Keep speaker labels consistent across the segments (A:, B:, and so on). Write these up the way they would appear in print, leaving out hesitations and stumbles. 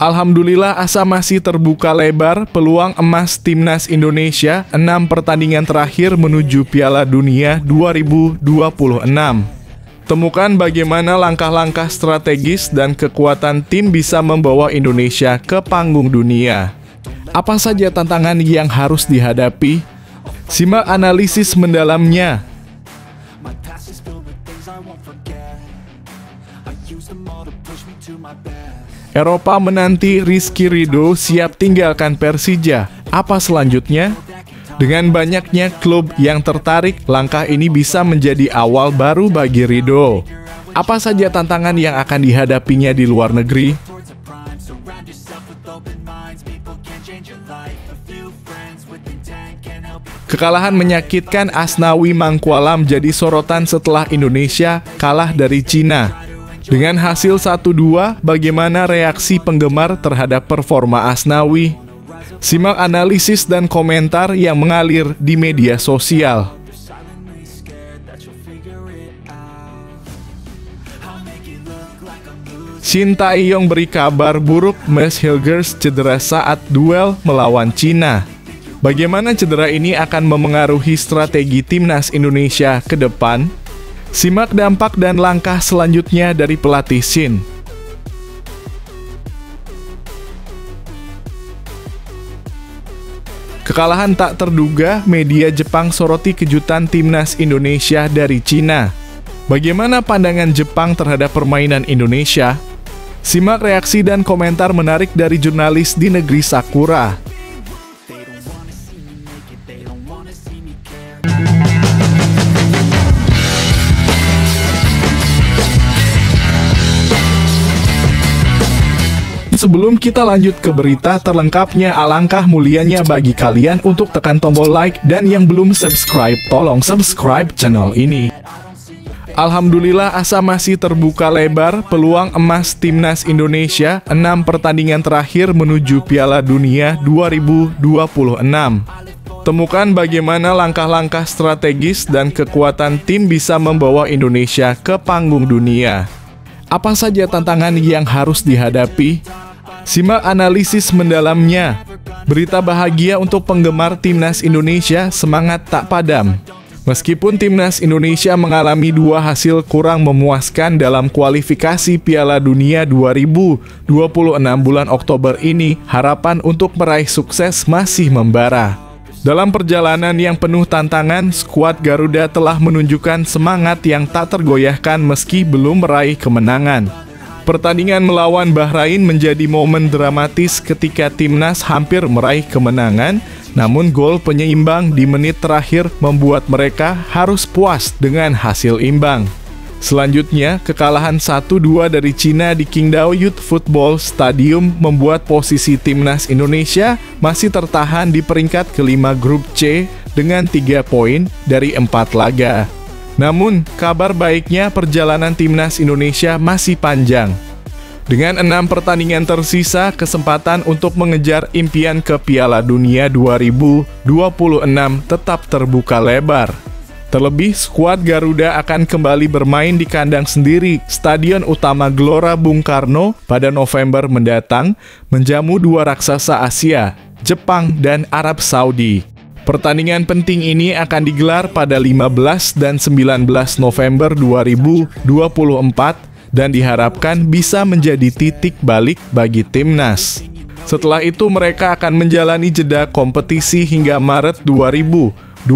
A: Alhamdulillah asa masih terbuka lebar peluang emas timnas Indonesia 6 pertandingan terakhir menuju Piala Dunia 2026. Temukan bagaimana langkah-langkah strategis dan kekuatan tim bisa membawa Indonesia ke panggung dunia. Apa saja tantangan yang harus dihadapi? Simak analisis mendalamnya. Eropa menanti Rizky Ridho siap tinggalkan Persija. Apa selanjutnya? Dengan banyaknya klub yang tertarik, langkah ini bisa menjadi awal baru bagi Ridho. Apa saja tantangan yang akan dihadapinya di luar negeri? Kekalahan menyakitkan Asnawi Mangkualam jadi sorotan setelah Indonesia kalah dari Cina. Dengan hasil 1-2, bagaimana reaksi penggemar terhadap performa Asnawi? Simak analisis dan komentar yang mengalir di media sosial. Shin Tae-yong beri kabar buruk Mads Hilgers cedera saat duel melawan Cina. Bagaimana cedera ini akan memengaruhi strategi timnas Indonesia ke depan? Simak dampak dan langkah selanjutnya dari pelatih Shin. Kekalahan tak terduga, media Jepang soroti kejutan timnas Indonesia dari Cina. Bagaimana pandangan Jepang terhadap permainan Indonesia? Simak reaksi dan komentar menarik dari jurnalis di negeri Sakura. Sebelum kita lanjut ke berita terlengkapnya, alangkah mulianya bagi kalian untuk tekan tombol like dan yang belum subscribe, tolong subscribe channel ini. Alhamdulillah asa masih terbuka lebar peluang emas timnas Indonesia 6 pertandingan terakhir menuju Piala Dunia 2026. Temukan bagaimana langkah-langkah strategis dan kekuatan tim bisa membawa Indonesia ke panggung dunia. Apa saja tantangan yang harus dihadapi? Simak analisis mendalamnya. Berita bahagia untuk penggemar timnas Indonesia, semangat tak padam. Meskipun timnas Indonesia mengalami 2 hasil kurang memuaskan dalam kualifikasi Piala Dunia 2026 bulan Oktober ini, harapan untuk meraih sukses masih membara. Dalam perjalanan yang penuh tantangan, skuad Garuda telah menunjukkan semangat yang tak tergoyahkan meski belum meraih kemenangan. Pertandingan melawan Bahrain menjadi momen dramatis ketika timnas hampir meraih kemenangan, namun gol penyeimbang di menit terakhir membuat mereka harus puas dengan hasil imbang. Selanjutnya, kekalahan 1-2 dari Cina di Qingdao Youth Football Stadium membuat posisi timnas Indonesia masih tertahan di peringkat kelima grup C dengan 3 poin dari 4 laga. Namun, kabar baiknya perjalanan timnas Indonesia masih panjang. Dengan 6 pertandingan tersisa, kesempatan untuk mengejar impian ke Piala Dunia 2026 tetap terbuka lebar. Terlebih, skuad Garuda akan kembali bermain di kandang sendiri, Stadion Utama Gelora Bung Karno pada November mendatang, menjamu 2 raksasa Asia, Jepang dan Arab Saudi. Pertandingan penting ini akan digelar pada 15 dan 19 November 2024 dan diharapkan bisa menjadi titik balik bagi timnas. Setelah itu mereka akan menjalani jeda kompetisi hingga Maret 2025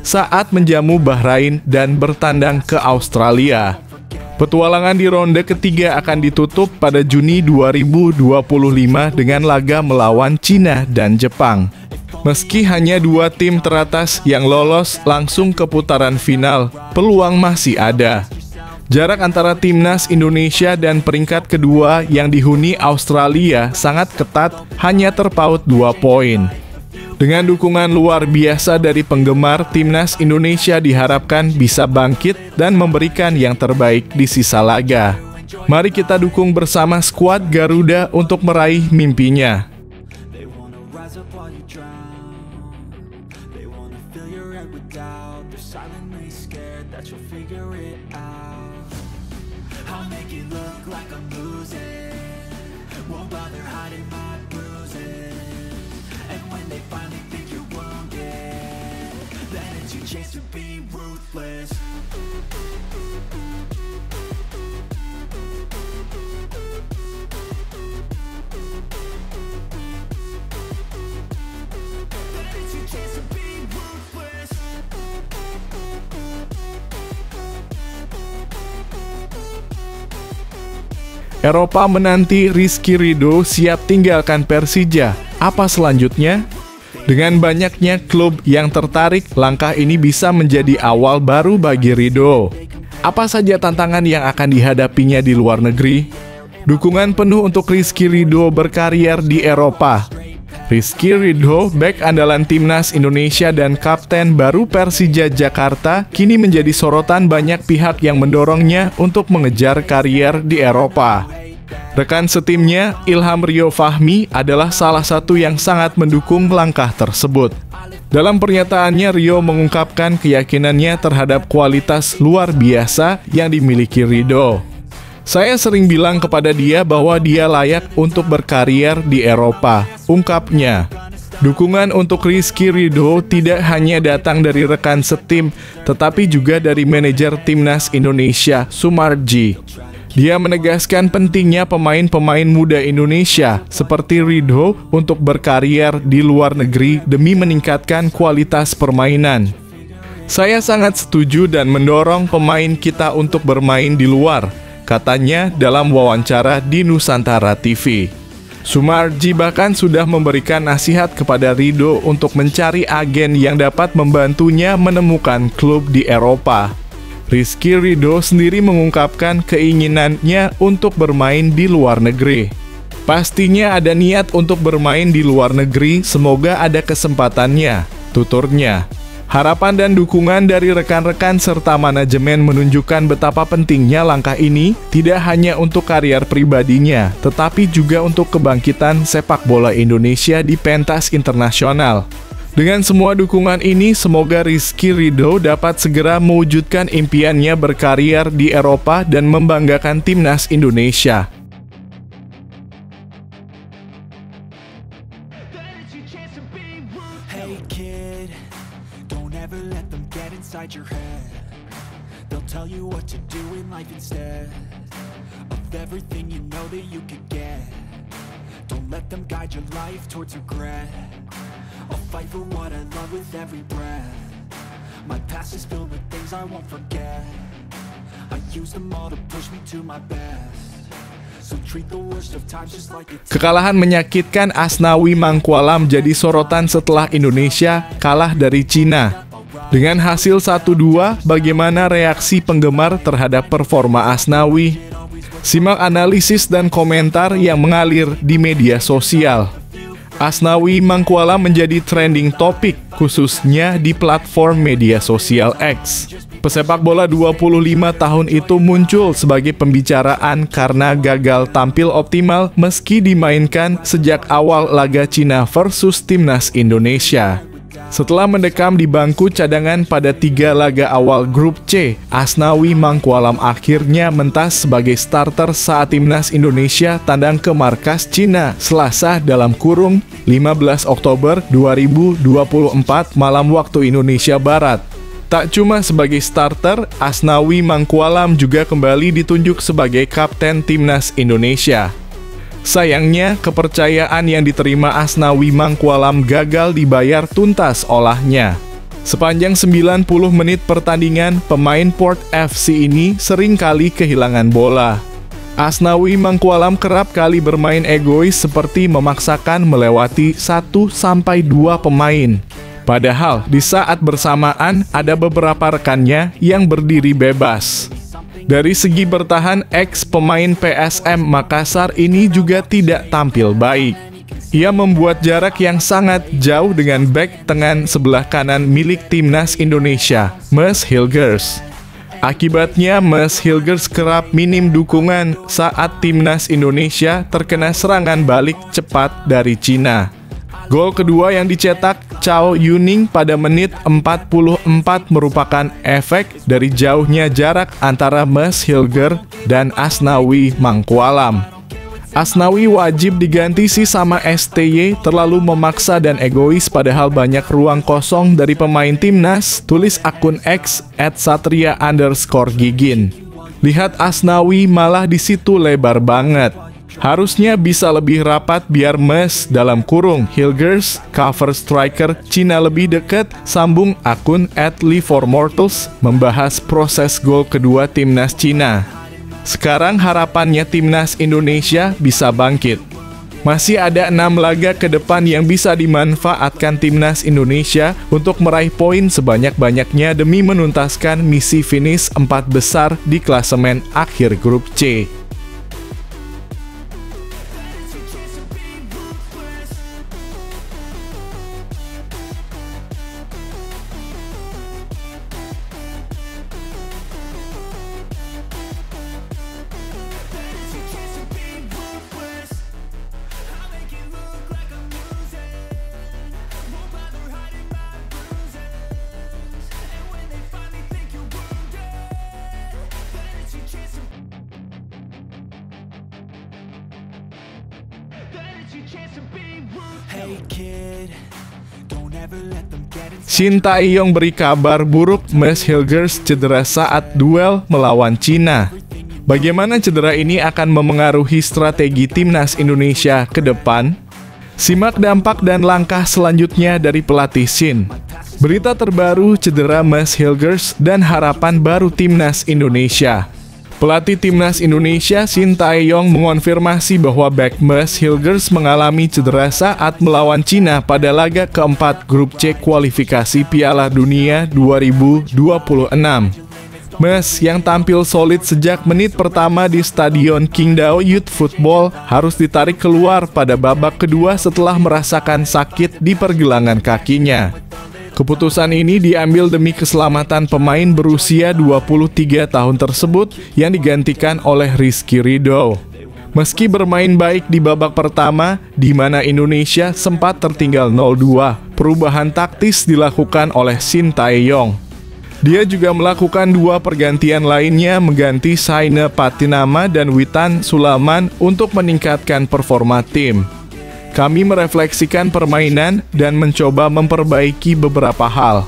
A: saat menjamu Bahrain dan bertandang ke Australia. Petualangan di ronde ketiga akan ditutup pada Juni 2025 dengan laga melawan Cina dan Jepang. Meski hanya 2 tim teratas yang lolos langsung ke putaran final, peluang masih ada. Jarak antara timnas Indonesia dan peringkat kedua yang dihuni Australia sangat ketat, hanya terpaut 2 poin. Dengan dukungan luar biasa dari penggemar, timnas Indonesia diharapkan bisa bangkit dan memberikan yang terbaik di sisa laga. Mari kita dukung bersama skuad Garuda untuk meraih mimpinya.
B: while they're hiding my bruises. And when they finally think you're wounded, then it's your chance to be ruthless.
A: Eropa menanti Rizky Ridho siap tinggalkan Persija. Apa selanjutnya? Dengan banyaknya klub yang tertarik, langkah ini bisa menjadi awal baru bagi Ridho. Apa saja tantangan yang akan dihadapinya di luar negeri? Dukungan penuh untuk Rizky Ridho berkarier di Eropa. Rizky Ridho, bek andalan timnas Indonesia dan kapten baru Persija Jakarta, kini menjadi sorotan banyak pihak yang mendorongnya untuk mengejar karier di Eropa. Rekan setimnya, Ilham Rio Fahmi, adalah salah satu yang sangat mendukung langkah tersebut. Dalam pernyataannya, Rio mengungkapkan keyakinannya terhadap kualitas luar biasa yang dimiliki Ridho. Saya sering bilang kepada dia bahwa dia layak untuk berkarier di Eropa, ungkapnya. Dukungan untuk Rizky Ridho tidak hanya datang dari rekan setim, tetapi juga dari manajer timnas Indonesia, Sumarji. Dia menegaskan pentingnya pemain-pemain muda Indonesia seperti Ridho untuk berkarier di luar negeri demi meningkatkan kualitas permainan. Saya sangat setuju dan mendorong pemain kita untuk bermain di luar, katanya dalam wawancara di Nusantara TV. Sumarji bahkan sudah memberikan nasihat kepada Ridho untuk mencari agen yang dapat membantunya menemukan klub di Eropa. Rizky Ridho sendiri mengungkapkan keinginannya untuk bermain di luar negeri. Pastinya ada niat untuk bermain di luar negeri, semoga ada kesempatannya, tuturnya. Harapan dan dukungan dari rekan-rekan serta manajemen menunjukkan betapa pentingnya langkah ini, tidak hanya untuk karier pribadinya, tetapi juga untuk kebangkitan sepak bola Indonesia di pentas internasional. Dengan semua dukungan ini, semoga Rizky Ridho dapat segera mewujudkan impiannya berkarier di Eropa dan membanggakan timnas Indonesia.
B: Hey kid, don't ever let them get inside your head. They'll tell you what to do in life instead of everything you know that you could get. Don't let them guide your life towards regret. I'll fight for what I love with every breath. My past is filled with things I won't forget. I use them all to push me to my best. So treat the worst of times just like it's...
A: Kekalahan menyakitkan Asnawi Mangkualam jadi sorotan setelah Indonesia kalah dari Cina. Dengan hasil 1-2, bagaimana reaksi penggemar terhadap performa Asnawi? Simak analisis dan komentar yang mengalir di media sosial. Asnawi Mangkualam menjadi trending topik, khususnya di platform media sosial X. Pesepak bola 25 tahun itu muncul sebagai pembicaraan karena gagal tampil optimal meski dimainkan sejak awal laga Cina versus timnas Indonesia. Setelah mendekam di bangku cadangan pada 3 laga awal grup C, Asnawi Mangkualam akhirnya mentas sebagai starter saat timnas Indonesia tandang ke markas Cina Selasa dalam kurung 15 Oktober 2024 malam waktu Indonesia Barat. Tak cuma sebagai starter, Asnawi Mangkualam juga kembali ditunjuk sebagai kapten timnas Indonesia. Sayangnya, kepercayaan yang diterima Asnawi Mangkualam gagal dibayar tuntas olehnya. Sepanjang 90 menit pertandingan, pemain Port FC ini seringkali kehilangan bola. Asnawi Mangkualam kerap kali bermain egois seperti memaksakan melewati 1-2 pemain. Padahal, di saat bersamaan ada beberapa rekannya yang berdiri bebas. Dari segi bertahan, ex-pemain PSM Makassar ini juga tidak tampil baik. Ia membuat jarak yang sangat jauh dengan bek tengah sebelah kanan milik timnas Indonesia, Mees Hilgers. Akibatnya, Mees Hilgers kerap minim dukungan saat timnas Indonesia terkena serangan balik cepat dari Cina. Gol kedua yang dicetak Chao Yuning pada menit 44 merupakan efek dari jauhnya jarak antara Mees Hilgers dan Asnawi Mangkualam. Asnawi wajib diganti sih sama STY, terlalu memaksa dan egois padahal banyak ruang kosong dari pemain timnas, tulis akun X @satria_gigin. Lihat Asnawi malah di situ lebar banget. Harusnya bisa lebih rapat biar mes dalam kurung Hilgers cover striker Cina lebih dekat, sambung akun @Lee4Mortals membahas proses gol kedua timnas Cina. Sekarang harapannya timnas Indonesia bisa bangkit. Masih ada 6 laga ke depan yang bisa dimanfaatkan timnas Indonesia untuk meraih poin sebanyak-banyaknya demi menuntaskan misi finish 4 besar di klasemen akhir grup C. Shin Tae-yong beri kabar buruk Mes Hilgers cedera saat duel melawan Cina. Bagaimana cedera ini akan memengaruhi strategi timnas Indonesia ke depan? Simak dampak dan langkah selanjutnya dari pelatih Shin. Berita terbaru cedera Mes Hilgers dan harapan baru timnas Indonesia. Pelatih timnas Indonesia Shin Tae-yong mengonfirmasi bahwa bek Mes Hilgers mengalami cedera saat melawan Cina pada laga keempat grup C kualifikasi Piala Dunia 2026. Mes yang tampil solid sejak menit pertama di Stadion Qingdao Youth Football harus ditarik keluar pada babak kedua setelah merasakan sakit di pergelangan kakinya. Keputusan ini diambil demi keselamatan pemain berusia 23 tahun tersebut yang digantikan oleh Rizky Ridho. Meski bermain baik di babak pertama, di mana Indonesia sempat tertinggal 0-2, perubahan taktis dilakukan oleh Shin Tae-yong. Dia juga melakukan 2 pergantian lainnya mengganti Saine Patinama dan Witan Sulaiman untuk meningkatkan performa tim. Kami merefleksikan permainan dan mencoba memperbaiki beberapa hal.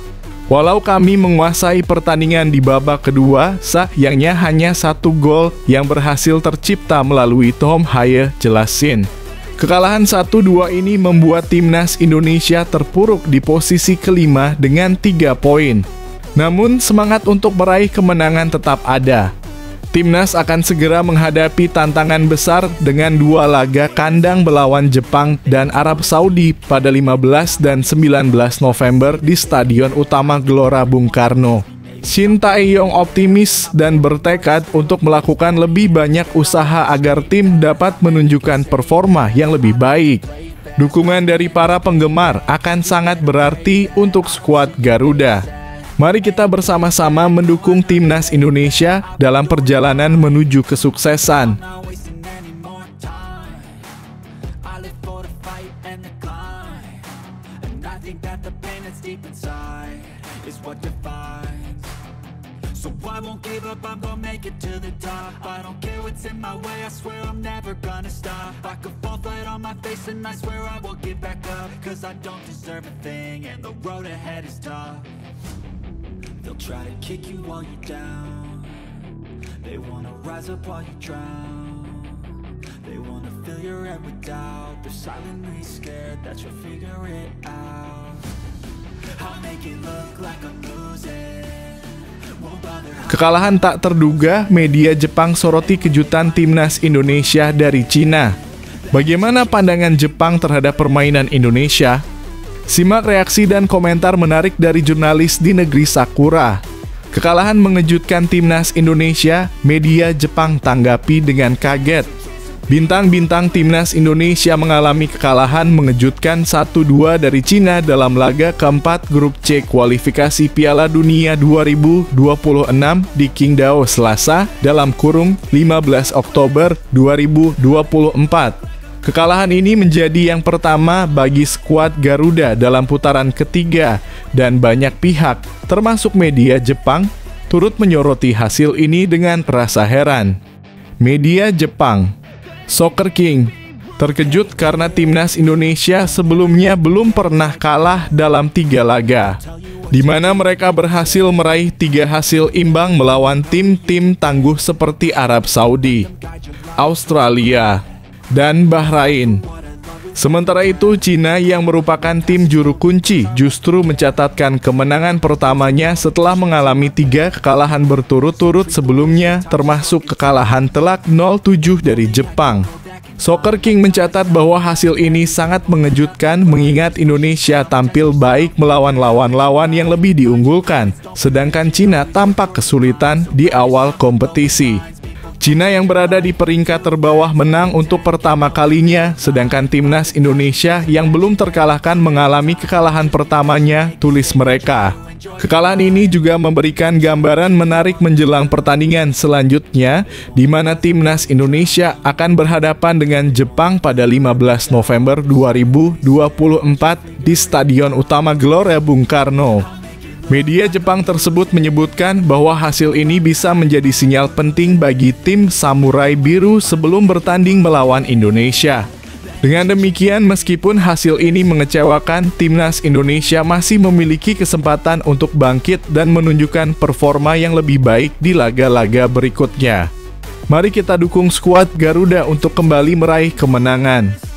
A: Walau kami menguasai pertandingan di babak kedua, sayangnya hanya 1 gol yang berhasil tercipta melalui Tom Haye, jelas Shin. Kekalahan 1-2 ini membuat timnas Indonesia terpuruk di posisi kelima dengan 3 poin. Namun semangat untuk meraih kemenangan tetap ada. Timnas akan segera menghadapi tantangan besar dengan 2 laga kandang melawan Jepang dan Arab Saudi pada 15 dan 19 November di Stadion Utama Gelora Bung Karno. Shin Tae-yong optimis dan bertekad untuk melakukan lebih banyak usaha agar tim dapat menunjukkan performa yang lebih baik. Dukungan dari para penggemar akan sangat berarti untuk skuad Garuda. Mari kita bersama-sama mendukung timnas Indonesia dalam perjalanan menuju kesuksesan.
B: So I won't give up, I'm gonna make it to the top. I don't care what's in my way, I swear I'm never gonna stop. I could fall flat on my face and I swear I will get back up. Cause I don't deserve a thing and the road ahead is tough. They'll try to kick you while you're down. They wanna rise up while you drown. They wanna fill your head with doubt. They're silently scared that you'll figure it out. I'll make it look like I'm losing.
A: Kekalahan tak terduga, media Jepang soroti kejutan timnas Indonesia dari Cina. Bagaimana pandangan Jepang terhadap permainan Indonesia? Simak reaksi dan komentar menarik dari jurnalis di negeri Sakura. Kekalahan mengejutkan timnas Indonesia, media Jepang tanggapi dengan kaget. Bintang-bintang timnas Indonesia mengalami kekalahan mengejutkan 1-2 dari Cina dalam laga keempat grup C kualifikasi Piala Dunia 2026 di Qingdao Selasa dalam kurung 15 Oktober 2024. Kekalahan ini menjadi yang pertama bagi skuad Garuda dalam putaran ketiga dan banyak pihak, termasuk media Jepang, turut menyoroti hasil ini dengan rasa heran. Media Jepang. Soccer King terkejut karena timnas Indonesia sebelumnya belum pernah kalah dalam 3 laga, di mana mereka berhasil meraih 3 hasil imbang melawan tim-tim tangguh seperti Arab Saudi, Australia, dan Bahrain. Sementara itu, Cina yang merupakan tim juru kunci justru mencatatkan kemenangan pertamanya setelah mengalami 3 kekalahan berturut-turut sebelumnya, termasuk kekalahan telak 0-7 dari Jepang. Soccer King mencatat bahwa hasil ini sangat mengejutkan mengingat Indonesia tampil baik melawan lawan-lawan yang lebih diunggulkan, sedangkan Cina tampak kesulitan di awal kompetisi. Cina yang berada di peringkat terbawah menang untuk pertama kalinya, sedangkan timnas Indonesia yang belum terkalahkan mengalami kekalahan pertamanya, tulis mereka. Kekalahan ini juga memberikan gambaran menarik menjelang pertandingan selanjutnya, di mana timnas Indonesia akan berhadapan dengan Jepang pada 15 November 2024 di Stadion Utama Gelora Bung Karno. Media Jepang tersebut menyebutkan bahwa hasil ini bisa menjadi sinyal penting bagi tim Samurai Biru sebelum bertanding melawan Indonesia. Dengan demikian, meskipun hasil ini mengecewakan, timnas Indonesia masih memiliki kesempatan untuk bangkit dan menunjukkan performa yang lebih baik di laga-laga berikutnya. Mari kita dukung skuad Garuda untuk kembali meraih kemenangan.